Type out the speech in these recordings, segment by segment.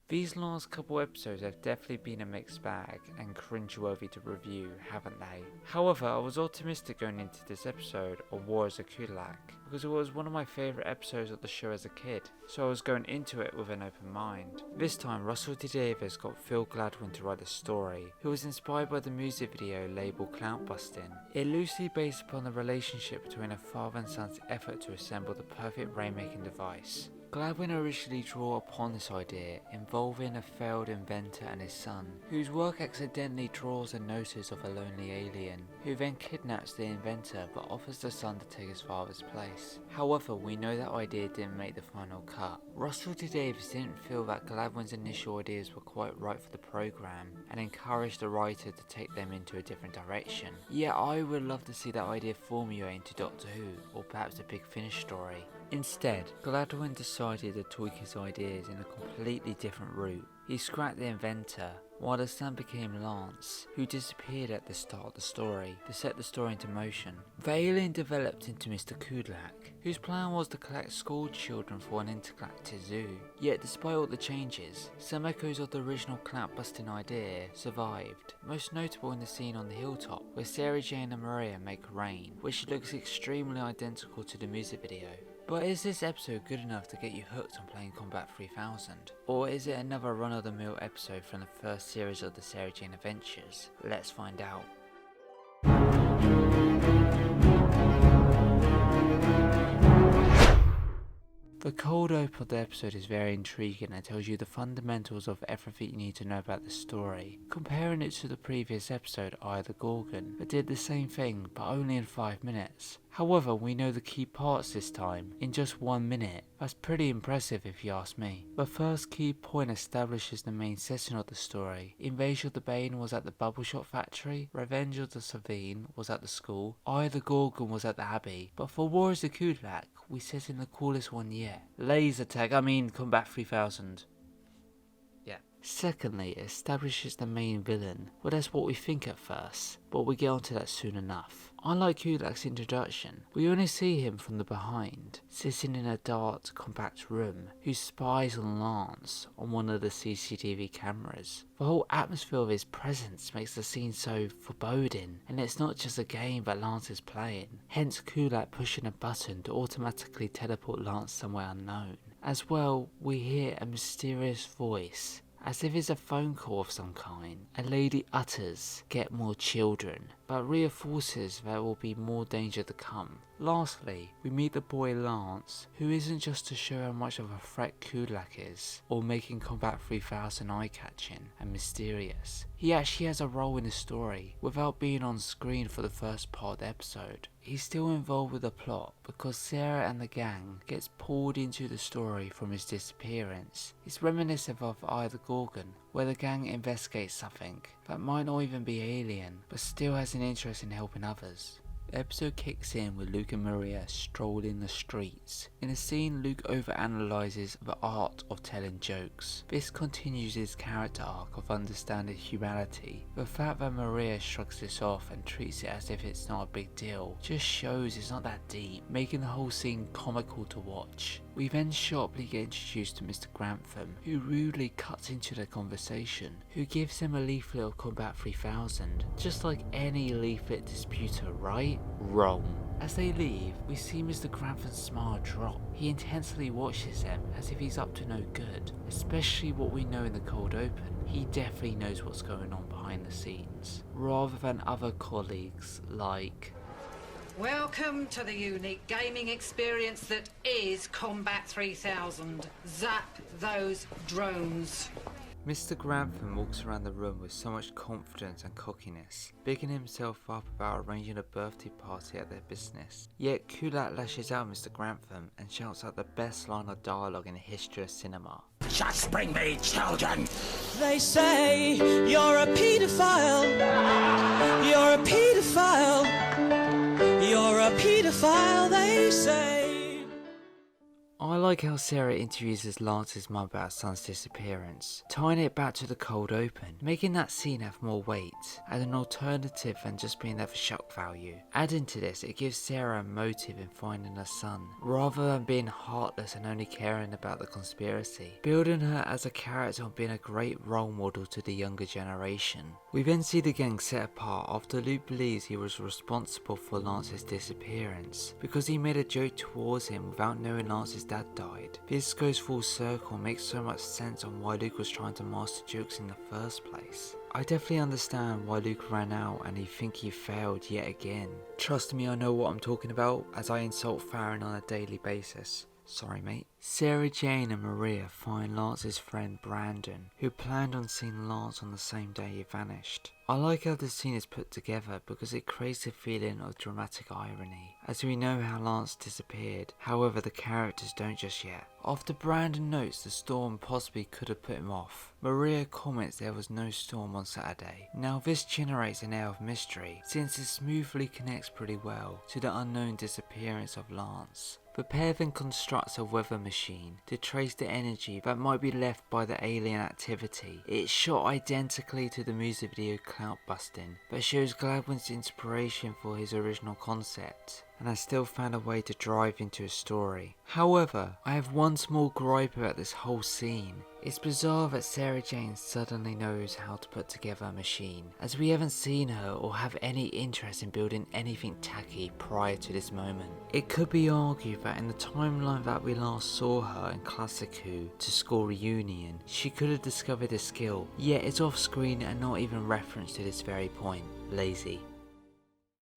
These last couple episodes have definitely been a mixed bag and cringe-worthy to review, haven't they? However, I was optimistic going into this episode of Warriors of Kudlak because it was one of my favourite episodes of the show as a kid, so I was going into it with an open mind. This time, Russell T Davies got Phil Gladwin to write the story, who was inspired by the music video labelled Clout Bustin'. It loosely based upon the relationship between a father and son's effort to assemble the perfect rainmaking device. Gladwin originally drew upon this idea involving a failed inventor and his son, whose work accidentally draws a notice of a lonely alien, who then kidnaps the inventor but offers the son to take his father's place. However, we know that idea didn't make the final cut. Russell T Davies didn't feel that Gladwin's initial ideas were quite right for the program, and encouraged the writer to take them into a different direction. Yet I would love to see that idea formulate into Doctor Who, or perhaps a Big Finish story. Instead, Gladwin decided to tweak his ideas in a completely different route. He scrapped the inventor, while the son became Lance, who disappeared at the start of the story to set the story into motion. The alien developed into Mr. Kudlak, whose plan was to collect school children for an intergalactic zoo. Yet despite all the changes, some echoes of the original clout-busting idea survived, most notable in the scene on the hilltop where Sarah Jane and Maria make rain, which looks extremely identical to the music video. But is this episode good enough to get you hooked on playing Combat 3000? Or is it another run-of-the-mill episode from the first series of the Sarah Jane Adventures? Let's find out. The cold open of the episode is very intriguing and tells you the fundamentals of everything you need to know about the story, comparing it to the previous episode, Eye of the Gorgon, that did the same thing but only in 5 minutes. However, we know the key parts this time, in just 1 minute. That's pretty impressive if you ask me. The first key point establishes the main setting of the story. Invasion of the Bane was at the Bubble Shot factory, Revenge of the Savine was at the school, Eye of the Gorgon was at the Abbey, but for Warriors of Kudlak, we set in the coolest one yet. Laser Tag, Combat 3000. Secondly, it establishes the main villain. Well, that's what we think at first, but we'll get onto that soon enough. Unlike Kudlak's introduction, we only see him from the behind, sitting in a dark, compact room, who spies on Lance on one of the CCTV cameras. The whole atmosphere of his presence makes the scene so foreboding, and it's not just a game that Lance is playing, hence Kudlak pushing a button to automatically teleport Lance somewhere unknown. As well, we hear a mysterious voice, as if it's a phone call of some kind. A lady utters, "Get more children," but reinforces there will be more danger to come. Lastly, we meet the boy Lance, who isn't just to show how much of a threat Kudlak is, or making Combat 3000 eye-catching and mysterious. He actually has a role in the story, without being on screen for the first part of the episode. He's still involved with the plot, because Sarah and the gang gets pulled into the story from his disappearance. It's reminiscent of Eye of the Gorgon, where the gang investigates something that might not even be alien, but still has an interest in helping others. The episode kicks in with Luke and Maria strolling the streets. In a scene, Luke overanalyzes the art of telling jokes. This continues his character arc of understanding humanity. The fact that Maria shrugs this off and treats it as if it's not a big deal just shows it's not that deep, making the whole scene comical to watch. We then sharply get introduced to Mr. Grantham, who rudely cuts into the conversation, who gives him a leaflet of Combat 3000, just like any leaflet disputer, right? Wrong. As they leave, we see Mr. Grantham's smile drop. He intensely watches them as if he's up to no good, especially what we know in the cold open. He definitely knows what's going on behind the scenes, rather than other colleagues like... Welcome to the unique gaming experience that is Combat 3000. Zap those drones. Mr. Grantham walks around the room with so much confidence and cockiness, bigging himself up about arranging a birthday party at their business. Yet Kudlak lashes out Mr. Grantham and shouts out the best line of dialogue in the history of cinema. Just bring me children! They say you're a paedophile. You're a paedophile. You're a paedophile, they say. I like how Sarah interviews Lance's mum about her son's disappearance, tying it back to the cold open, making that scene have more weight, and an alternative than just being there for shock value. Adding to this, it gives Sarah a motive in finding her son, rather than being heartless and only caring about the conspiracy, building her as a character on being a great role model to the younger generation. We then see the gang set apart after Luke believes he was responsible for Lance's disappearance, because he made a joke towards him without knowing Lance's dad died. This goes full circle and makes so much sense on why Luke was trying to master jokes in the first place. I definitely understand why Luke ran out and he think he failed yet again. Trust me, I know what I'm talking about, as I insult Farron on a daily basis. Sorry mate. Sarah Jane and Maria find Lance's friend Brandon, who planned on seeing Lance on the same day he vanished. I like how this scene is put together because it creates a feeling of dramatic irony, as we know how Lance disappeared, however the characters don't just yet. After Brandon notes the storm possibly could have put him off, Maria comments there was no storm on Saturday. Now this generates an air of mystery, since it smoothly connects pretty well to the unknown disappearance of Lance. The pair then constructs a weather machine to trace the energy that might be left by the alien activity. It's shot identically to the music video Cloud Busting, but shows Gladwin's inspiration for his original concept, and has still found a way to drive into a story. However, I have one small gripe about this whole scene. It's bizarre that Sarah Jane suddenly knows how to put together a machine, as we haven't seen her or have any interest in building anything tacky prior to this moment. It could be argued that in the timeline that we last saw her in Classic Who to school reunion, she could have discovered a skill, yet it's off screen and not even referenced to this very point. Lazy.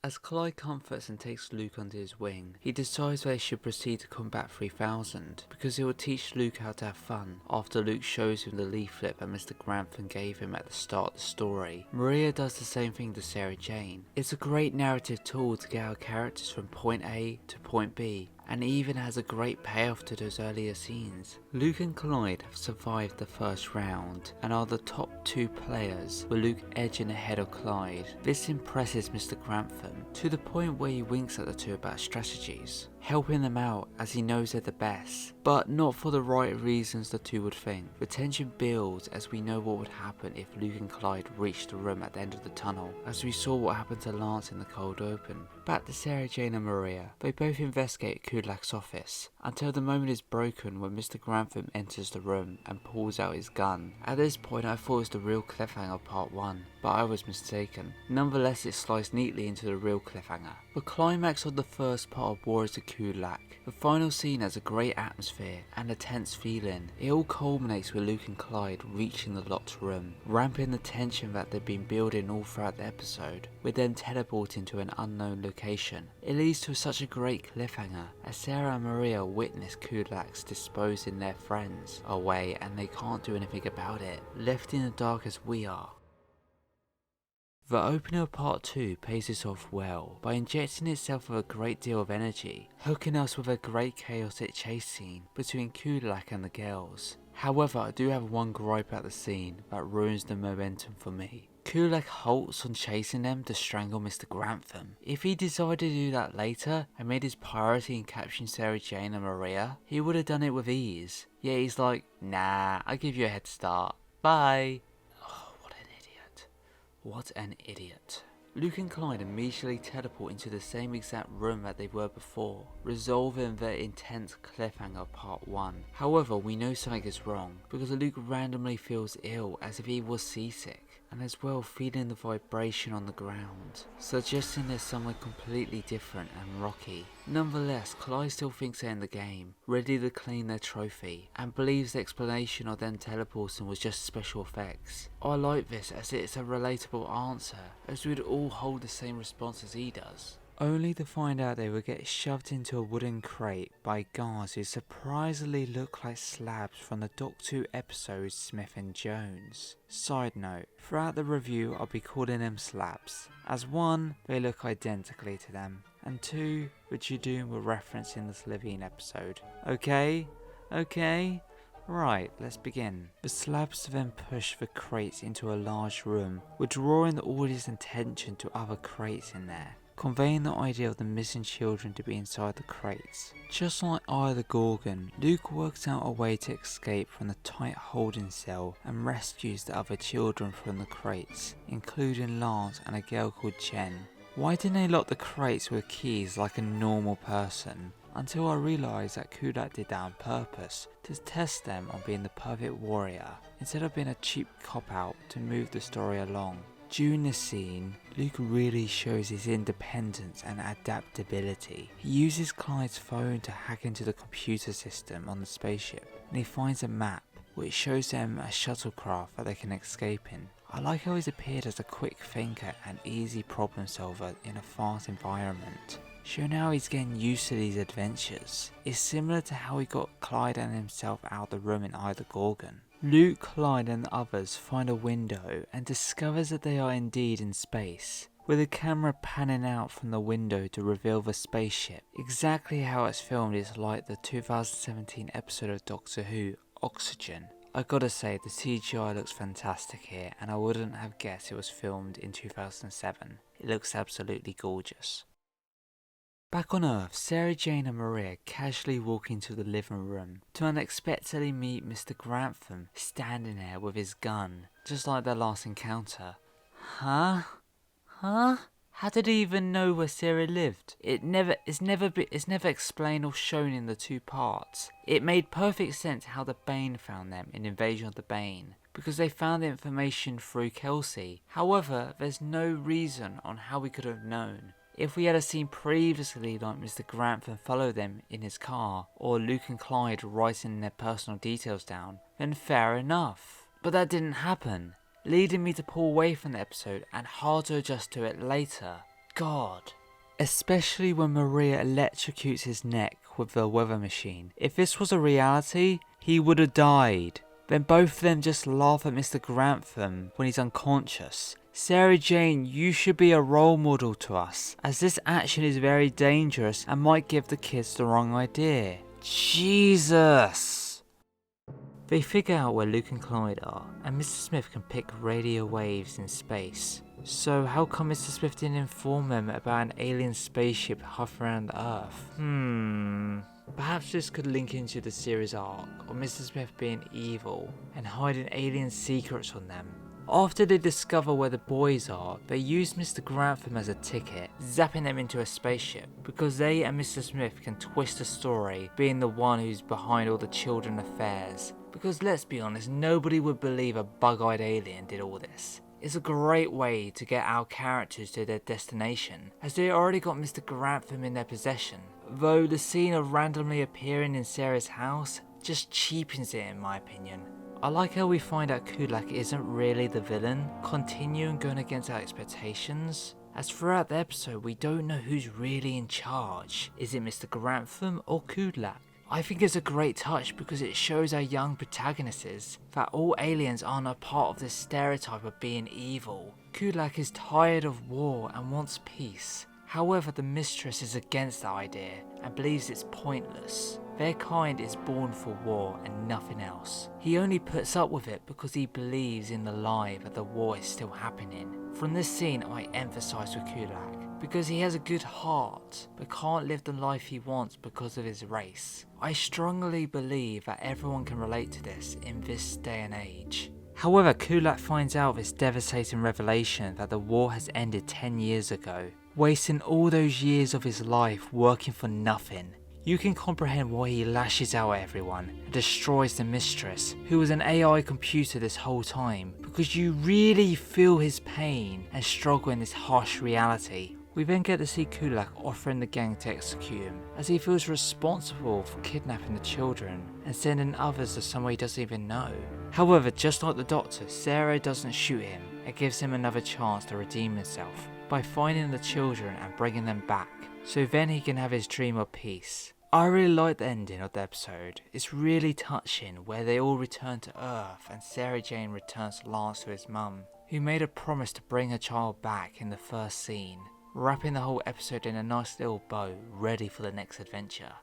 As Clyde comforts and takes Luke under his wing, he decides they should proceed to combat 3000 because it will teach Luke how to have fun after Luke shows him the leaflet that Mr. Grantham gave him at the start of the story. Maria does the same thing to Sarah Jane. It's a great narrative tool to get our characters from point A to point B, and even has a great payoff to those earlier scenes. Luke and Clyde have survived the first round and are the top 2 players, with Luke edging ahead of Clyde. This impresses Mr. Grantham to the point where he winks at the two about strategies, helping them out as he knows they're the best, but not for the right reasons the two would think. The tension builds as we know what would happen if Luke and Clyde reached the room at the end of the tunnel, as we saw what happened to Lance in the cold open. Back to Sarah Jane and Maria. They both investigate Kudlak's office until the moment is broken when Mr. Grantham enters the room and pulls out his gun. At this point I thought it was the real cliffhanger of part 1, but I was mistaken. Nonetheless, it sliced neatly into the real cliffhanger. The climax of the first part of Warriors of Kudlak. The final scene has a great atmosphere and a tense feeling. It all culminates with Luke and Clyde reaching the locked room, ramping the tension that they've been building all throughout the episode, with them teleporting to an unknown location. It leads to such a great cliffhanger as Sarah and Maria witness Kudlak's disposing their friends away and they can't do anything about it, left in the dark as we are. The opening of part 2 pays this off well by injecting itself with a great deal of energy, hooking us with a great chaotic chase scene between Kudlak and the girls. However, I do have one gripe at the scene that ruins the momentum for me. Kudlak halts on chasing them to strangle Mr. Grantham. If he decided to do that later and made his priority in capturing Sarah Jane and Maria, he would have done it with ease. Yet he's like, nah, I'll give you a head start. Bye. What an idiot. Luke and Clyde immediately teleport into the same exact room that they were before, resolving the intense cliffhanger of part 1. However, we know something is wrong, because Luke randomly feels ill as if he was seasick, and as well feeling the vibration on the ground, suggesting there's somewhere completely different and rocky. Nonetheless, Clyde still thinks they're in the game, ready to claim their trophy, and believes the explanation of them teleporting was just special effects. I like this as it's a relatable answer, as we'd all hold the same response as he does. Only to find out they would get shoved into a wooden crate by guards who surprisingly look like slabs from the Doctor Who episode Smith and Jones. Side note, throughout the review I'll be calling them slabs, as 1, they look identically to them, and 2, the Judoon were referenced in the Slivian episode. Okay? Right, let's begin. The slabs then push the crates into a large room, with drawing the audience attention to other crates in there. conveying the idea of the missing children to be inside the crates. Just like Eye of the Gorgon, Luke works out a way to escape from the tight holding cell and rescues the other children from the crates, including Lance and a girl called Jen. Why didn't they lock the crates with keys like a normal person? Until I realised that Kudlak did that on purpose, to test them on being the perfect warrior, instead of being a cheap cop-out to move the story along. During this scene, Luke really shows his independence and adaptability. He uses Clyde's phone to hack into the computer system on the spaceship, and he finds a map which shows them a shuttlecraft that they can escape in. I like how he's appeared as a quick thinker and easy problem solver in a fast environment, showing how he's getting used to these adventures. It's similar to how he got Clyde and himself out of the room in Eye of the Gorgon. Luke, Clyde and the others find a window and discovers that they are indeed in space, with the camera panning out from the window to reveal the spaceship. Exactly how it's filmed is like the 2017 episode of Doctor Who, Oxygen. I gotta say, the CGI looks fantastic here, and I wouldn't have guessed it was filmed in 2007. It looks absolutely gorgeous. Back on Earth, Sarah Jane and Maria casually walk into the living room to unexpectedly meet Mr. Grantham standing there with his gun, just like their last encounter. Huh? How did he even know where Sarah lived? It's never explained or shown in the two parts. It made perfect sense how the Bane found them in Invasion of the Bane, because they found the information through Kelsey. However, there's no reason on how we could have known. If we had seen previously like Mr. Grantham follow them in his car, or Luke and Clyde writing their personal details down, then fair enough. But that didn't happen, leading me to pull away from the episode and hard to adjust to it later. God. Especially when Maria electrocutes his neck with the weather machine. If this was a reality, he would have died. Then both of them just laugh at Mr. Grantham when he's unconscious. Sarah Jane, you should be a role model to us, as this action is very dangerous and might give the kids the wrong idea. Jesus! They figure out where Luke and Clyde are, and Mr. Smith can pick radio waves in space. So how come Mr. Smith didn't inform them about an alien spaceship hovering around the Earth? Perhaps this could link into the series arc of Mr. Smith being evil and hiding alien secrets from them. After they discover where the boys are, they use Mr. Grantham as a ticket, zapping them into a spaceship, because they and Mr. Smith can twist the story, being the one who's behind all the children affairs. Because let's be honest, nobody would believe a bug-eyed alien did all this. It's a great way to get our characters to their destination, as they already got Mr. Grantham in their possession. Though the scene of randomly appearing in Sarah's house just cheapens it in my opinion. I like how we find out Kudlak isn't really the villain, continuing going against our expectations. As throughout the episode we don't know who's really in charge. Is it Mr. Grantham or Kudlak? I think it's a great touch because it shows our young protagonists that all aliens aren't a part of this stereotype of being evil. Kudlak is tired of war and wants peace. However, the mistress is against the idea and believes it's pointless. Their kind is born for war and nothing else. He only puts up with it because he believes in the lie that the war is still happening. From this scene I emphasise with Kudlak, because he has a good heart but can't live the life he wants because of his race. I strongly believe that everyone can relate to this in this day and age. However, Kudlak finds out this devastating revelation that the war has ended 10 years ago, wasting all those years of his life working for nothing. You can comprehend why he lashes out at everyone and destroys the mistress, who was an AI computer this whole time, because you really feel his pain and struggle in this harsh reality. We then get to see Kudlak offering the gang to execute him, as he feels responsible for kidnapping the children and sending others to somewhere he doesn't even know. However, just like the Doctor, Sarah doesn't shoot him and gives him another chance to redeem himself by finding the children and bringing them back, so then he can have his dream of peace. I really like the ending of the episode. It's really touching where they all return to Earth and Sarah Jane returns Lance to his mum, who made a promise to bring her child back in the first scene, wrapping the whole episode in a nice little bow ready for the next adventure.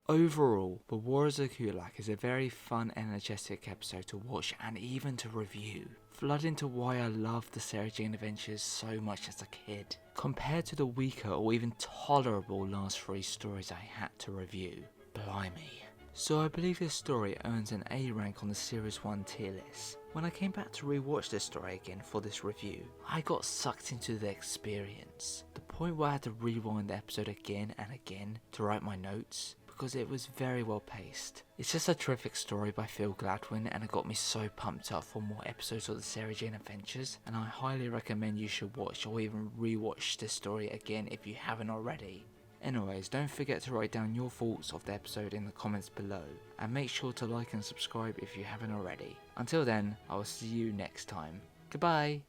Overall, The Warriors of Kudlak is a very fun, energetic episode to watch and even to review, flooding to why I loved the Sarah Jane Adventures so much as a kid, compared to the weaker or even tolerable last 3 stories I had to review. Blimey. So I believe this story earns an A rank on the Series 1 tier list. When I came back to rewatch this story again for this review, I got sucked into the experience. The point where I had to rewind the episode again and again to write my notes, because it was very well paced. It's just a terrific story by Phil Gladwin, and it got me so pumped up for more episodes of the Sarah Jane Adventures, and I highly recommend you should watch or even rewatch this story again if you haven't already. Anyways, don't forget to write down your thoughts of the episode in the comments below, and make sure to like and subscribe if you haven't already. Until then, I will see you next time. Goodbye!